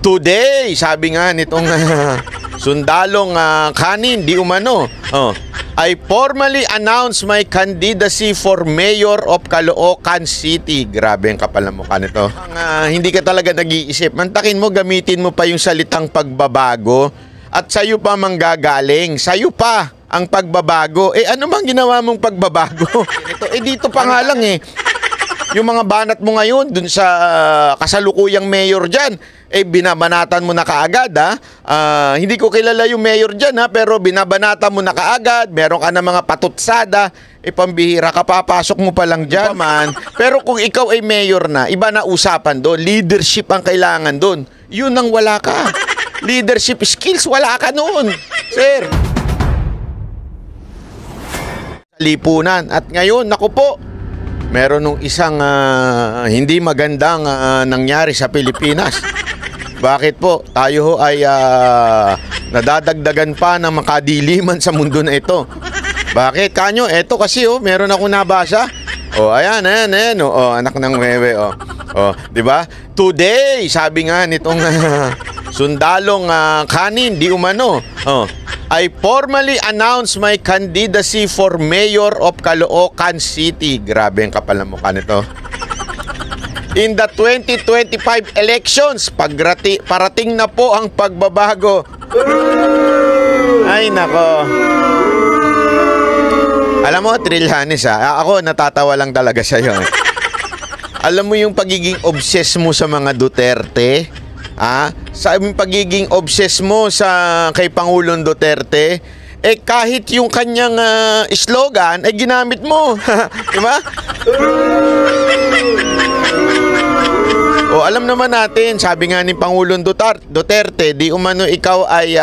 Today, sabi nga nitong sundalong kanin, di umano, I formally announce my candidacy for Mayor of Caloocan City. Grabe ang kapal ng mukha nito. Hindi ka talaga nag-iisip. Mantakin mo, gamitin mo pa yung salitang pagbabago at sa'yo pa manggagaling. Sa'yo pa ang pagbabago. Ano bang ginawa mong pagbabago? Dito pa nga lang yung mga banat mo ngayon dun sa kasalukuyang mayor dyan, binabanatan mo na kaagad, hindi ko kilala yung mayor dyan, pero binabanatan mo na kaagad, meron ka na mga patutsada, pambihira ka, papasok mo pa lang dyan, man. Pero kung ikaw ay mayor na, iba na usapan doon, leadership ang kailangan doon. Yun ang wala ka. Leadership skills, wala ka noon, sir. Lipunan. At ngayon, naku po, meron nung isang hindi magandang nangyari sa Pilipinas. Bakit po? Tayo ho ay nadadagdagan pa ng makadiliman sa mundo na ito. Bakit? Kanyo, eto kasi meron ako nabasa. Ayan, anak ng wewe, di ba? Today, sabi nga nitong sundalong kanin, di umano, I formally announce my candidacy for Mayor of Caloocan City. Grabe ang kapal ng mukha nito. In the 2025 elections, parating na po ang pagbabago. Ay, nako. Alam mo, Trillanes, ako natatawa lang talaga sa'yo. Alam mo yung pagiging obsessed mo sa mga Duterte? Sa pagiging obsessed mo kay Pangulong Duterte, kahit yung kanyang slogan ay ginamit mo. Diba? Alam naman natin, sabi nga ni Pangulong Duterte, di umano ikaw ay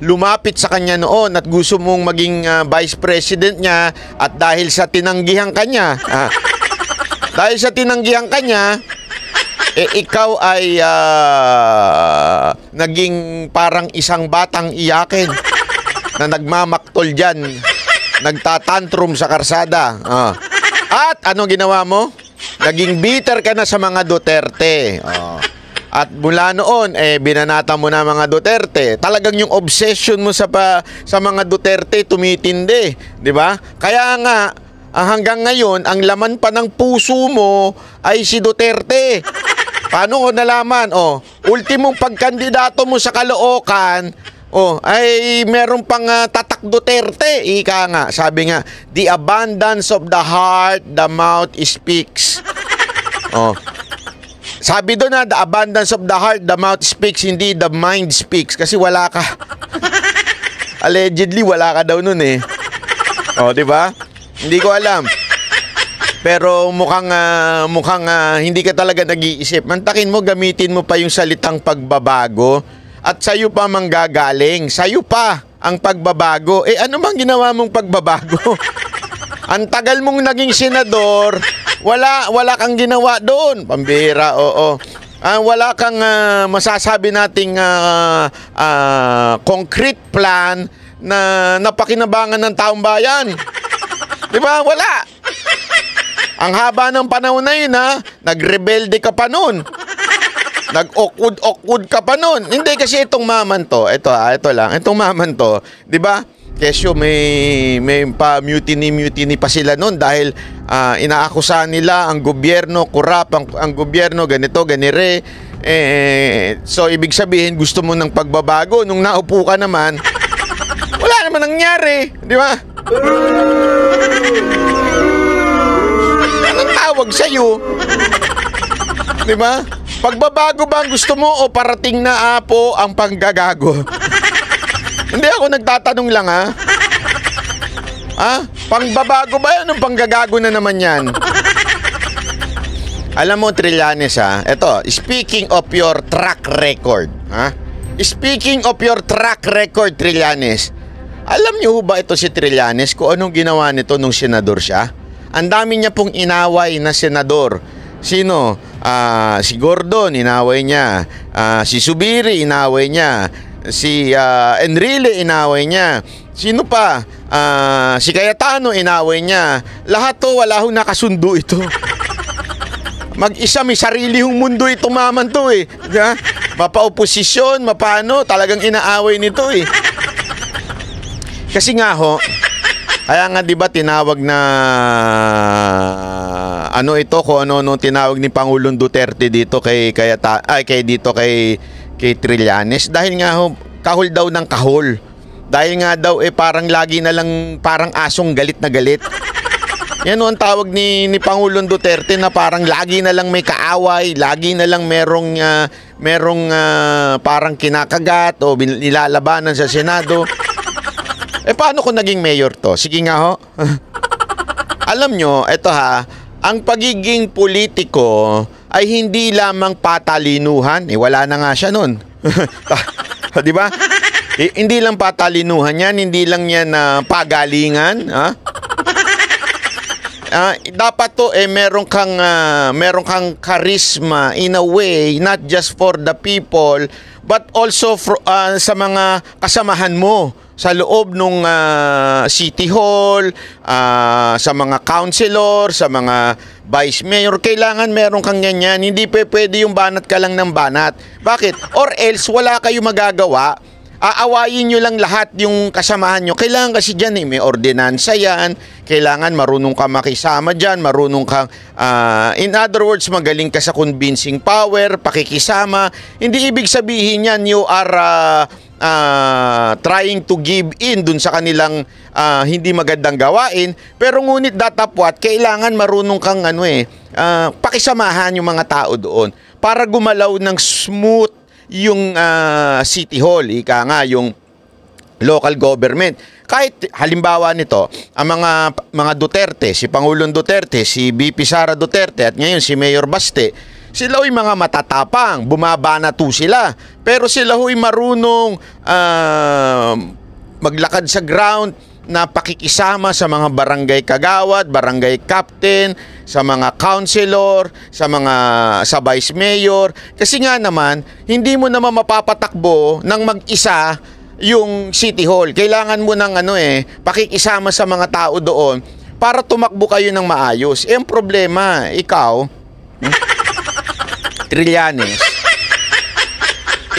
lumapit sa kanya noon at gusto mong maging vice president niya, at dahil sa tinanggihan kanya, ikaw ay naging parang isang batang iyakin na nagmamaktol dyan, nagtatantrum sa karsada. At ano ginawa mo? Naging bitter ka na sa mga Duterte. At mula noon, binanata mo na mga Duterte. Talagang yung obsession mo sa mga Duterte tumitindi, di ba? Kaya nga, hanggang ngayon, ang laman pa ng puso mo ay si Duterte. Paano ko nalaman? Ultimong pagkandidato mo sa Caloocan, ay meron pang tatak Duterte. Ika nga, sabi nga, the abundance of the heart, the mouth speaks. Sabi doon the abundance of the heart, the mouth speaks, hindi the mind speaks. Kasi wala ka. Allegedly, wala ka daw nun di ba? Hindi ko alam. Pero mukhang hindi ka talaga nag-iisip. Mantakin mo, gamitin mo pa yung salitang pagbabago at sa'yo pa manggagaling. Sa'yo pa ang pagbabago. Ano bang ginawa mong pagbabago? Ang tagal mong naging senador, wala kang ginawa doon. Pambihira, wala kang masasabi nating concrete plan na napakinabangan ng taong bayan. Di ba? Wala. Ang haba ng panahon na yun, nagrebelde ka pa noon. Nag-awkward ka pa noon. Hindi, kasi itong maman to, ito lang, itong maman to, di ba? Kesyo may pa-mutiny pa sila noon dahil inaakusahan nila ang gobyerno, kurap, ang gobyerno, ganito, ganire. So, ibig sabihin, gusto mo ng pagbabago. Nung naupo ka naman, wala naman nangyari, di ba? Anong tawag sa'yo? Di ba? Pagbabago ba ang gusto mo o parating na po ang panggagago? Hindi, ako nagtatanong lang Pangbabago ba yan? Anong panggagago na naman yan? Alam mo, Trillanes, ito, speaking of your track record, speaking of your track record, Trillanes, alam niyo ba ito si Trillanes kung anong ginawa nito nung senador siya? Ang dami niya pong inaway na senador. Sino? Si Gordon, inaway niya. Si Subiri, inaway niya. Si Enrile, inaway niya. Sino pa? Si Cayetano, inaway niya. Lahat to, wala hong nakasundo ito. Mag-isa, may sarili hong mundo ito, maman to . mapa-oposisyon, mapano, talagang inaaway nito eh. Kasi nga ho, kaya nga 'di ba tinawag na ano ito kung ano tinawag ni Pangulong Duterte dito kay Trillanes dahil nga ho kahol daw ng kahol. Dahil nga daw parang lagi na lang parang asong galit na galit. Yan ang tawag ni Pangulong Duterte na parang lagi na lang may kaaway, lagi na lang merong parang kinakagat o nilalabanan sa Senado. Paano kung naging mayor to? Sige nga ho. Alam nyo, eto ha, ang pagiging politiko ay hindi lamang patalinuhan. Wala na nga siya nun. Di ba? Hindi lang patalinuhan yan, hindi lang yan pagalingan. Ha? Dapat to meron kang charisma in a way, not just for the people, but also sa mga kasamahan mo sa loob ng City Hall, sa mga councilor, sa mga vice mayor. Kailangan meron kang ganyan. Hindi pwede yung banat ka lang ng banat. Bakit? Or else wala kayo magagawa. Aawayin nyo lang lahat yung kasamahan nyo. Kailangan kasi dyan may ordinansa yan. Kailangan marunong ka makisama dyan. Marunong kang, in other words, magaling ka sa convincing power, pakikisama. Hindi ibig sabihin yan you are trying to give in dun sa kanilang hindi magandang gawain. Pero ngunit datapwat, kailangan marunong kang pakisamahan yung mga tao doon para gumalaw ng smooth yung City Hall, ika nga yung local government. Kahit halimbawa nito, ang mga Duterte, si Pangulong Duterte, si VP Sara Duterte at ngayon si Mayor Baste, sila ay mga matatapang, bumabanato sila. Pero sila ay marunong maglakad sa ground na pakikisama sa mga barangay kagawad, barangay captain, sa mga councilor, sa vice mayor. Kasi nga naman, hindi mo naman mapapatakbo ng mag-isa yung City Hall. Kailangan mo ng pakikisama sa mga tao doon para tumakbo kayo ng maayos. Ang problema, ikaw, Trillanes,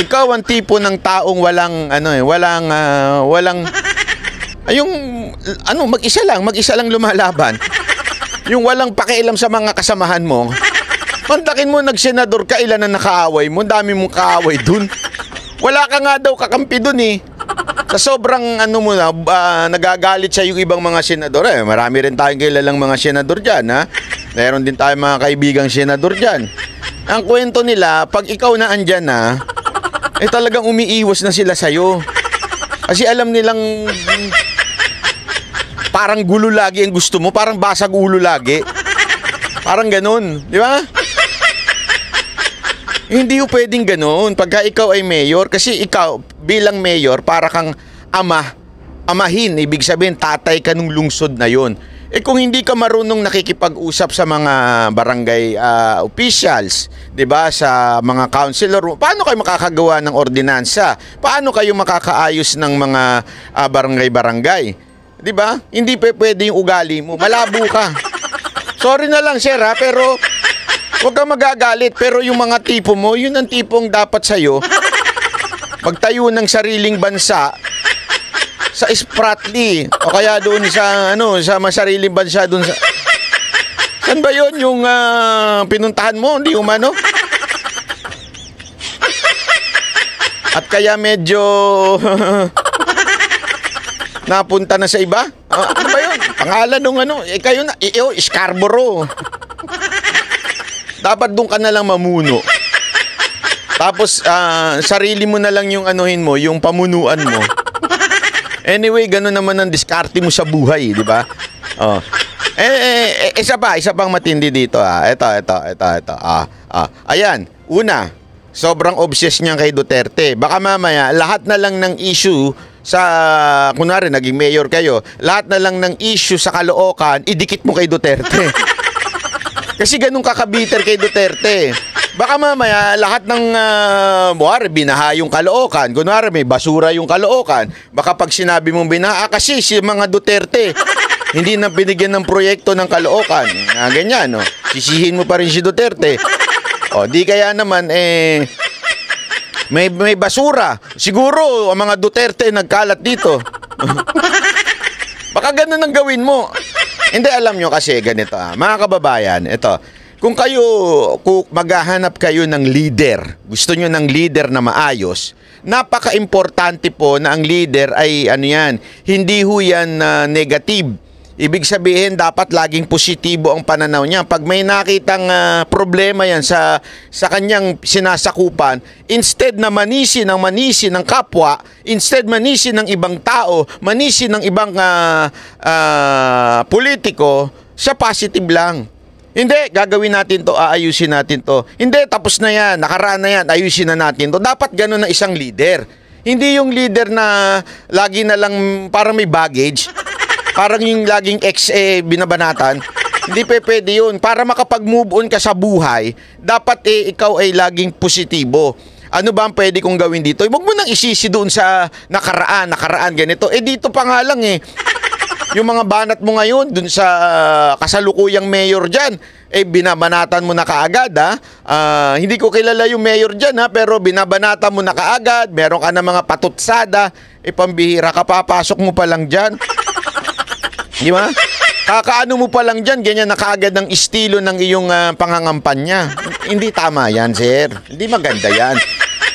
ikaw ang tipo ng taong walang mag-isa lang lumalaban. Yung walang pakialam sa mga kasamahan mo. Mantakin mo nagsenador ka, ilan na nakaaway mo, dami mong kaaway dun. Wala ka nga daw kakampi dun eh. Sa sobrang nagagalit sa yung ibang mga senador. Marami rin tayong kilalang mga senador dyan, ha? Meron din tayong mga kaibigang senador dyan. Ang kwento nila, pag ikaw na andyan na, talagang umiiwas na sila sa'yo. Kasi alam nilang parang gulo lagi ang gusto mo, parang basag ulo lagi. Parang ganun, di ba? Hindi yung pwedeng ganun pagka ikaw ay mayor. Kasi ikaw bilang mayor, para kang amahin. Ibig sabihin, tatay ka nung lungsod na yon. Kung hindi ka marunong nakikipag-usap sa mga barangay officials, 'di ba, sa mga councilor, paano kayo makakagawa ng ordinansa? Paano kayo makakaayos ng mga barangay-barangay? 'Di ba? Hindi pwede yung ugali mo. Malabo ka. Sorry na lang, sir, pero huwag kang magagalit. Pero yung mga tipo mo, yun ang tipong dapat sa'yo magtayo ng sariling bansa sa Spratly o kaya doon sa masariling bansa doon sa saan ba yun yung pinuntahan mo, hindi umano? At kaya medyo napunta na sa iba? Ano ba yun? Pangalan nung kayo na, Scarborough. Dapat doon ka na lang mamuno. Tapos sarili mo na lang yung mo, yung pamunuan mo. Anyway, gano'n naman ang diskarte mo sa buhay, di ba? Oh. Isa pang matindi dito, Ito. Ayan, una, sobrang obsessed niya kay Duterte. Baka mamaya, lahat na lang ng issue kunwari, naging mayor kayo, lahat na lang ng issue sa Caloocan, idikit mo kay Duterte. Kasi ganun kakabiter kay Duterte. Baka mamaya lahat ng binaha yung Caloocan, kunwari may basura yung Caloocan, baka pag sinabi mong binaha, kasi si mga Duterte hindi na binigyan ng proyekto ng Caloocan. Ganyan, no? Sisihin mo pa rin si Duterte. O, di kaya naman, may basura. Siguro ang mga Duterte nagkalat dito. Baka ganun ang gawin mo. Hindi, alam nyo kasi ganito mga kababayan, ito. Kung maghahanap kayo ng leader, gusto nyo ng leader na maayos, napaka-importante po na ang leader ay hindi ho yan negative. Ibig sabihin, dapat laging positibo ang pananaw niya. Pag may nakitang problema yan sa kanyang sinasakupan, instead na manisi ng kapwa, instead manisi ng ibang tao, manisi ng ibang politiko, siya positive lang. Hindi, gagawin natin to, aayusin natin to. Hindi, tapos na yan, nakaraan na yan, ayusin na natin to. Dapat ganun na isang leader. Hindi yung leader na lagi na lang parang may baggage. Parang yung laging binabanatan. Hindi pwede yun. Para makapag-move on ka sa buhay, dapat ikaw ay laging positibo. Ano ba ang pwede kong gawin dito? Huwag mo nang isisi doon sa nakaraan, ganito. Dito pa nga lang yung mga banat mo ngayon doon sa kasalukuyang mayor dyan, binabanatan mo na kaagad hindi ko kilala yung mayor dyan pero binabanatan mo na kaagad, meron ka na mga patutsada, pambihira ka, papasok mo pa lang dyan. Di ba? Kakaano mo pa lang dyan, ganyan na kaagad ng estilo ng iyong pangangampanya. Hindi tama yan, sir. Hindi maganda yan.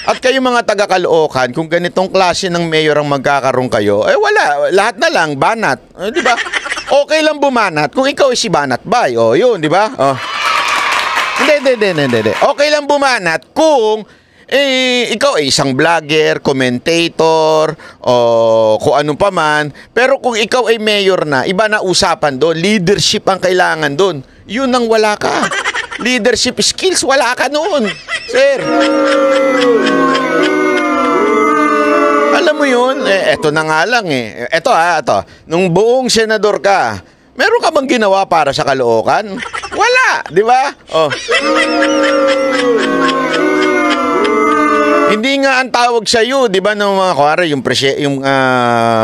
At kayo mga taga-Caloocan, kung ganitong klase ng mayor ang magkakaroon kayo, wala. Lahat na lang, banat. Di ba? Okay lang bumanat kung ikaw si Banat Bay. Yun, di ba? Hindi. Okay lang bumanat kung ikaw isang vlogger, commentator, o kung ano pa man. Pero kung ikaw ay mayor na, iba na usapan doon. Leadership ang kailangan doon. Yun ang wala ka. Leadership skills, wala ka noon. Sir. Alam mo yun, eto na nga lang Eto nung buong senador ka, meron ka bang ginawa para sa Caloocan? Wala, di ba? Hindi nga ang tawag sa iyo, 'di ba, ng mga yung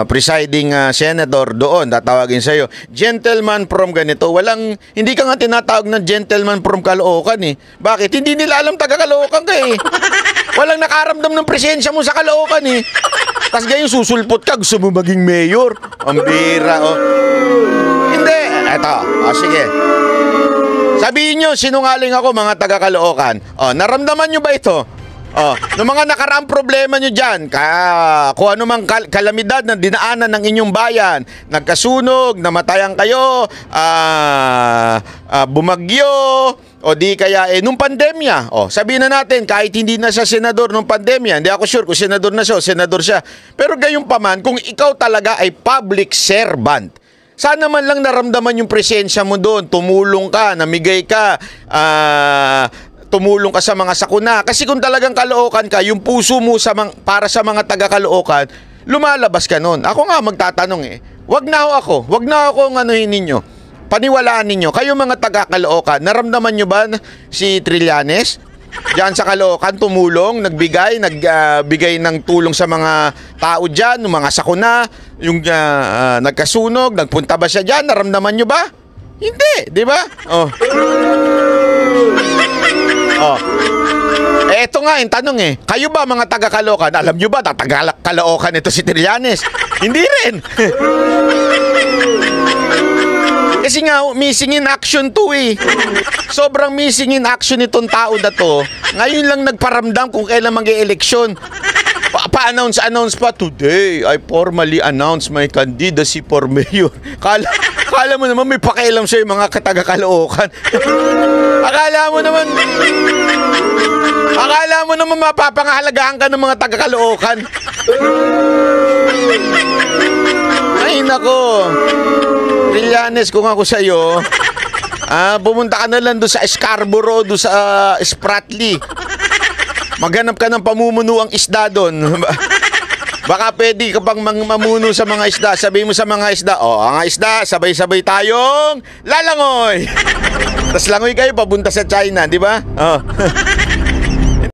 presiding senator doon, tatawagin sa iyo, gentleman from ganito. Hindi ka nga tinatawag ng gentleman from Caloocan Bakit? Hindi nila alam taga Caloocan ka Walang nakaramdam ng presensya mo sa Caloocan Tapos ngayon susulpot ka, gusto mo maging mayor. Ang bira Hindi, eto. Sige. Sabihin nyo, sinungaling ako mga taga Caloocan. Naramdaman nyo ba ito? Noong mga nakaraang problema nyo dyan, kung ano mang kalamidad na dinaanan ng inyong bayan, nagkasunog, namatayan kayo, bumagyo, o di kaya nung pandemya, sabihin na natin, kahit hindi na siya senador nung pandemya, hindi ako sure kung senador na siya o senador siya, pero gayon pa man, kung ikaw talaga ay public servant, sana man lang naramdaman yung presensya mo doon, tumulong ka, namigay ka, tumulong ka sa mga sakuna. Kasi kung talagang Caloocan ka, yung puso mo para sa mga taga-Caloocan, lumalabas ka nun. Ako nga magtatanong wag na ako anuhin ninyo. Paniwalaan ninyo. Kayo mga taga-Caloocan, naramdaman nyo ba si Trillanes? Diyan sa Caloocan, tumulong, nagbigay ng tulong sa mga tao dyan, yung mga sakuna, yung nagkasunog, nagpunta ba siya dyan? Naramdaman nyo ba? Hindi, di ba? Eto nga yung tanong kayo ba mga taga-Caloocan, alam nyo ba taga-Caloocan ito si Trillanes? Hindi rin. Kasi nga missing in action to Sobrang missing in action itong tao na to. Ngayon lang nagparamdam kung kailan mag-e-eleksyon. Pa-announce pa, today I formally announce my candidacy for mayor. Kala mo naman may pakialam sa'yo mga taga-Caloocan. Akala mo naman mapapangahalagaan ka ng mga taga-Caloocan. Ay nako, Trillanes, kung ako sa'yo, pumunta ka na lang doon sa Scarborough, doon sa Spratly. Maghanap ka ng pamumunuang isda doon. Baka pwede ka pang mamuno sa mga isda. Sabihin mo sa mga isda, ang isda, sabay-sabay tayong lalangoy. Tapos langoy kayo papunta sa China, di ba?